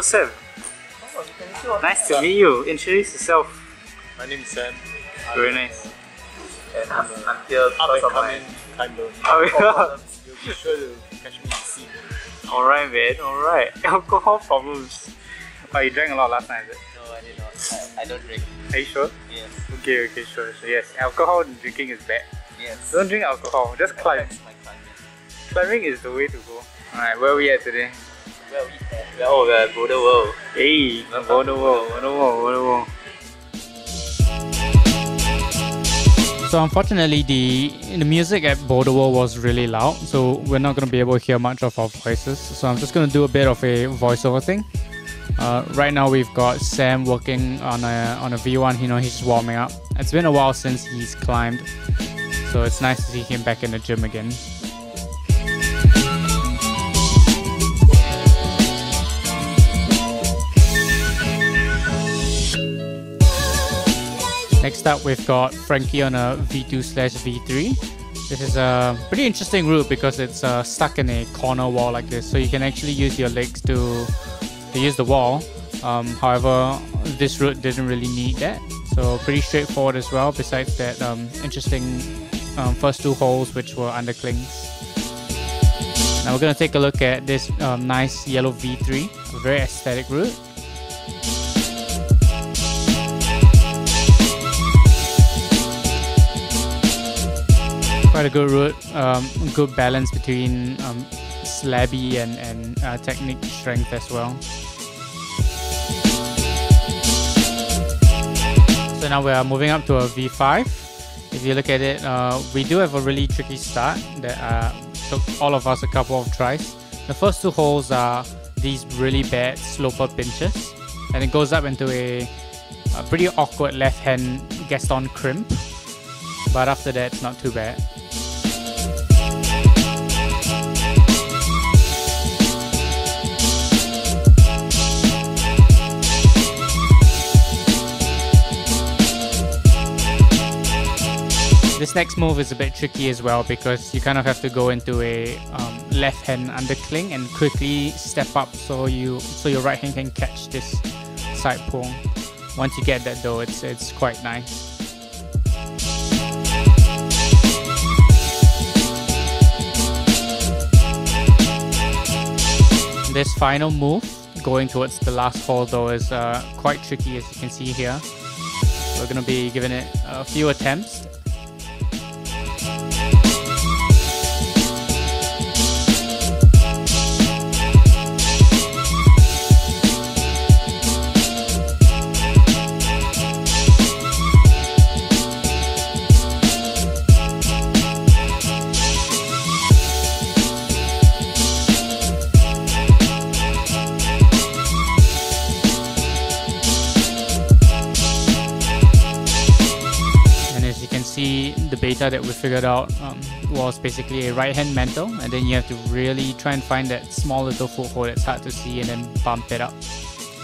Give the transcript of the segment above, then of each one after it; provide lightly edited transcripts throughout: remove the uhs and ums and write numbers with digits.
Sam. Oh, Nice to meet you. Introduce yourself. My name is Sam. Very nice. And I'm here because of my time zone. problems. You'll be sure to catch me in the sea. Alright, man. Alright. Alcohol problems. Oh, you drank a lot last night, is it? No, I did not. I don't drink. Are you sure? Yes. Okay, sure. So yes, alcohol drinking is bad. Yes. Don't drink alcohol. Just climb. That's my climbing. Climbing is the way to go. Alright, where are we at today? Where we at? We're at Boulder World. Hey, Boulder World. So unfortunately, the music at Boulder World was really loud, so we're not going to be able to hear much of our voices. So I'm just going to do a bit of a voiceover thing. Right now we've got Sam working on a V1. You know, he's just warming up. It's been a while since he's climbed, so it's nice to see him back in the gym again. Next up, we've got Frankie on a V2/V3. This is a pretty interesting route because it's stuck in a corner wall like this, so you can actually use your legs to use the wall. However, this route didn't really need that, so pretty straightforward as well, besides that interesting first two holes which were underclings. Now we're going to take a look at this nice yellow V3, a very aesthetic route. Quite a good route, good balance between slabby and technique strength as well. So now we are moving up to a V5. If you look at it, we do have a really tricky start that took all of us a couple of tries. The first two holes are these really bad sloper pinches, and it goes up into a pretty awkward left hand Gaston crimp, but after that it's not too bad. This next move is a bit tricky as well because you kind of have to go into a left hand undercling and quickly step up so your right hand can catch this side pull. Once you get that though, it's quite nice. This final move, going towards the last hole though, is quite tricky, as you can see here. We're going to be giving it a few attempts. The beta that we figured out was basically a right hand mantle, and then you have to really try and find that small little foothold that's hard to see and then bump it up,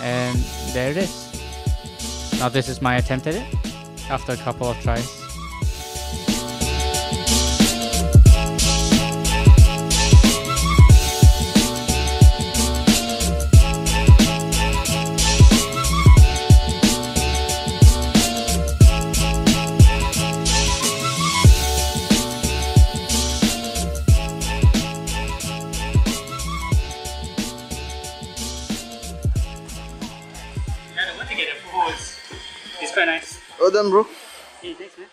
and there it is. Now this is my attempt at it after a couple of tries. It's quite nice. Well done, bro. Hey, thanks, man.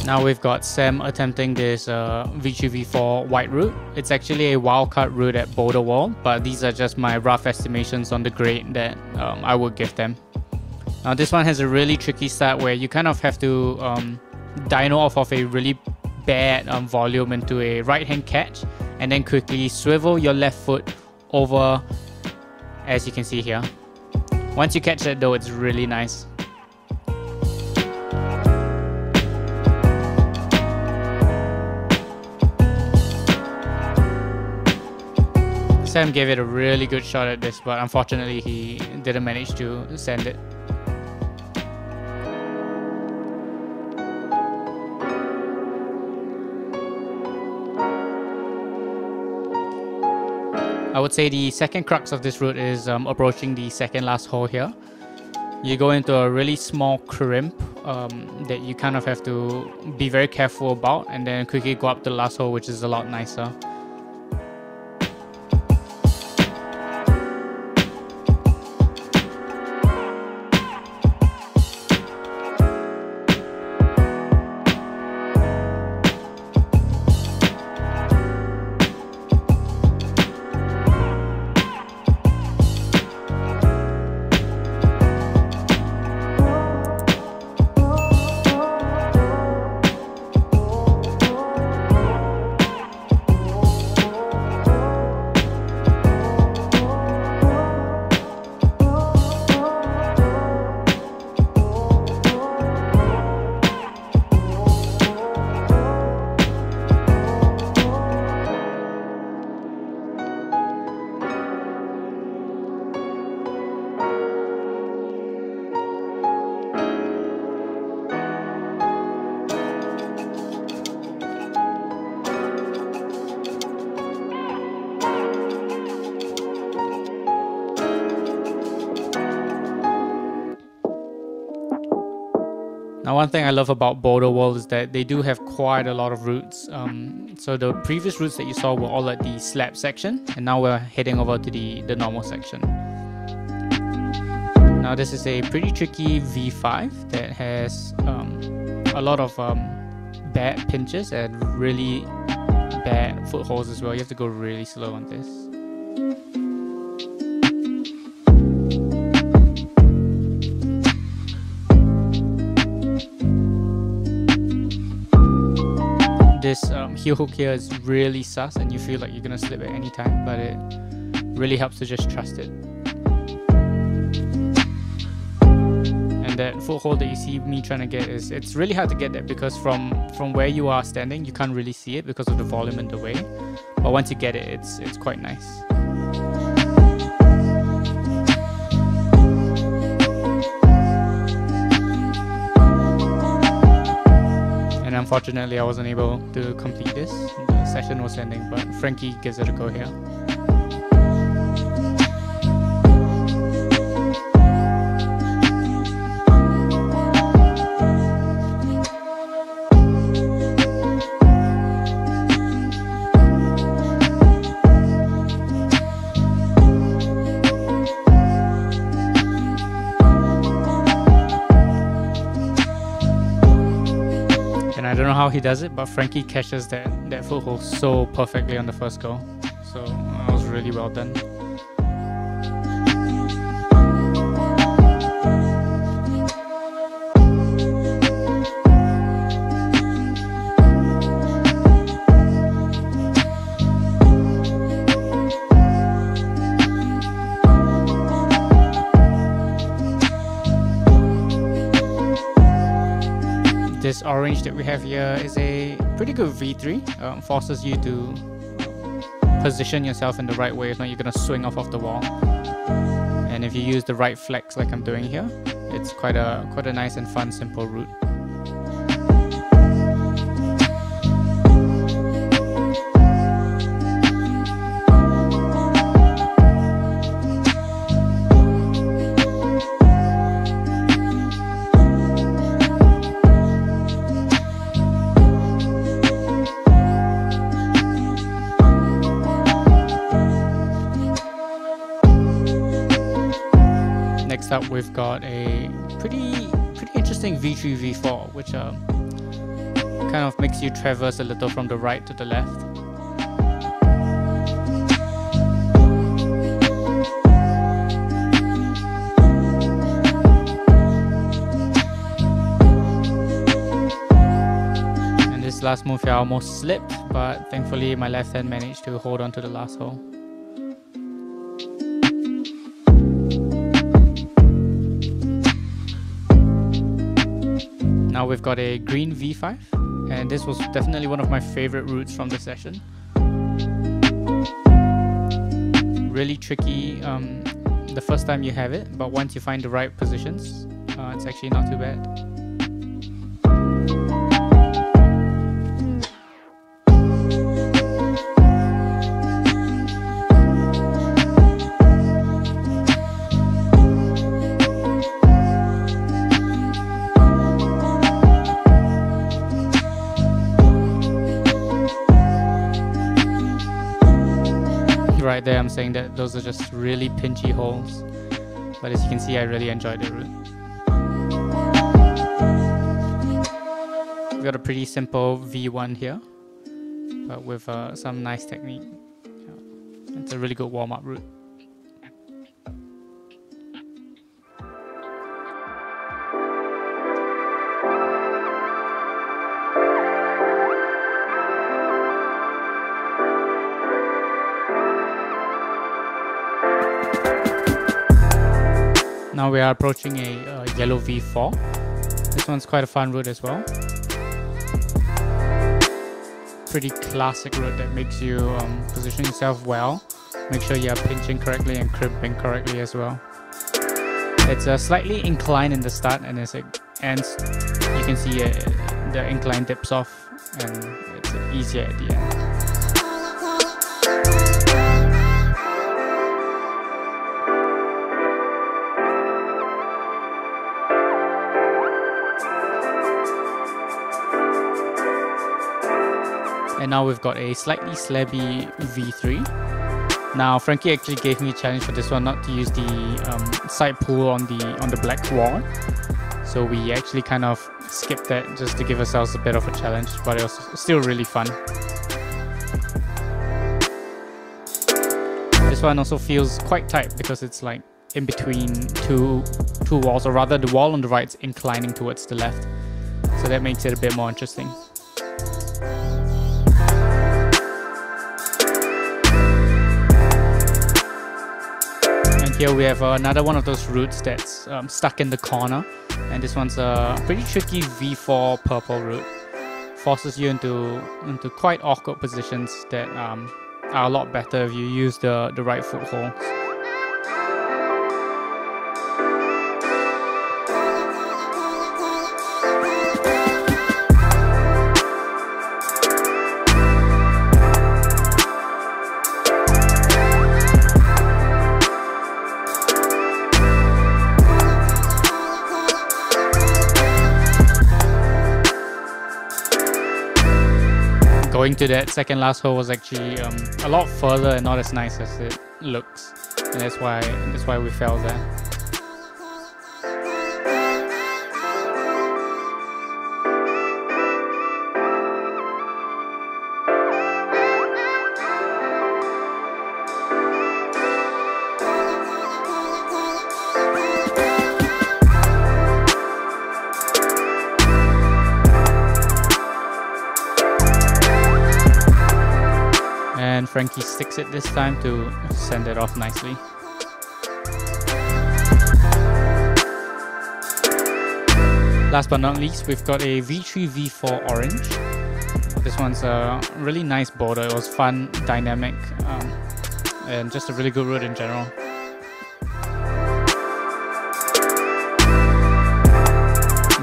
Now we've got Sam attempting this V3V4 white route. It's actually a wildcard route at Boulder World, but these are just my rough estimations on the grade that I would give them. Now this one has a really tricky start where you kind of have to dyno off of a really bad volume into a right hand catch, and then quickly swivel your left foot over, as you can see here. Once you catch that though, it's really nice. Sam gave it a really good shot at this, but unfortunately he didn't manage to send it. I would say the second crux of this route is approaching the second last hole here. You go into a really small crimp that you kind of have to be very careful about, and then quickly go up to the last hole, which is a lot nicer. Now, one thing I love about Boulder World is that they do have quite a lot of routes. So the previous routes that you saw were all at the slab section, and now we're heading over to the normal section. Now this is a pretty tricky V5 that has a lot of bad pinches and really bad footholds as well. You have to go really slow on this. This heel hook here is really sus, and you feel like you're gonna slip at any time, but it really helps to just trust it. And that foothold that you see me trying to get it's really hard to get that, because from where you are standing you can't really see it because of the volume in the way, but once you get it, it's quite nice. Unfortunately, I wasn't able to complete this. The session was ending, but Frankie gives it a go here. I don't know how he does it, but Frankie catches that foothold so perfectly on the first go. So that was really well done. This orange that we have here is a pretty good V3. Forces you to position yourself in the right way, if not you're going to swing off the wall. And if you use the right flex like I'm doing here, it's quite a nice and fun, simple route. Next up, we've got a pretty interesting V3 V4, which kind of makes you traverse a little from the right to the left. And this last move here I almost slipped, but thankfully my left hand managed to hold on to the last hole. Now we've got a green V5, and this was definitely one of my favorite routes from the session. really tricky the first time you have it, but once you find the right positions, it's actually not too bad. Right there, I'm saying that those are just really pinchy holes, but as you can see, I really enjoyed the route. We've got a pretty simple V1 here, but with some nice technique. It's a really good warm-up route. Now we are approaching a yellow V4. This one's quite a fun route as well. Pretty classic route that makes you position yourself well. Make sure you are pinching correctly and crimping correctly as well. It's slightly inclined in the start, and as it ends, you can see the incline dips off, and it's easier at the end. And now we've got a slightly slabby V3. Now Frankie actually gave me a challenge for this one, not to use the side pull on the black wall. So we actually kind of skipped that just to give ourselves a bit of a challenge, but it was still really fun. This one also feels quite tight because it's like in between two walls, or rather the wall on the right is inclining towards the left. So that makes it a bit more interesting. Here we have another one of those routes that's stuck in the corner, and this one's a pretty tricky V4 purple route. Forces you into quite awkward positions that are a lot better if you use the right footholds. Going to that second last hole was actually a lot further and not as nice as it looks, and that's why we fell there. And Frankie sticks it this time to send it off nicely. Last but not least, we've got a V3 V4 orange. This one's a really nice border. It was fun, dynamic, and just a really good route in general.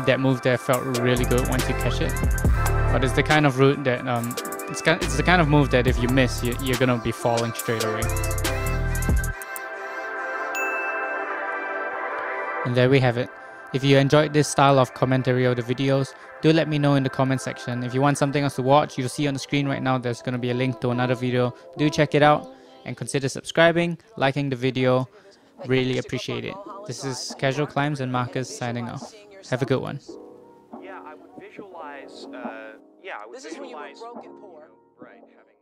That move there felt really good once you catch it, but it's the kind of route that it's the kind of move that if you miss, you're gonna be falling straight away. And there we have it. If you enjoyed this style of commentary of the videos, do let me know in the comment section. If you want something else to watch, you'll see on the screen right now there's gonna be a link to another video. Do check it out and consider subscribing, liking the video. Really appreciate it. This is Casual Climbs and Marcus signing off. Have a good one. Yeah, I would visualize, This is when you were broke and poor. right, having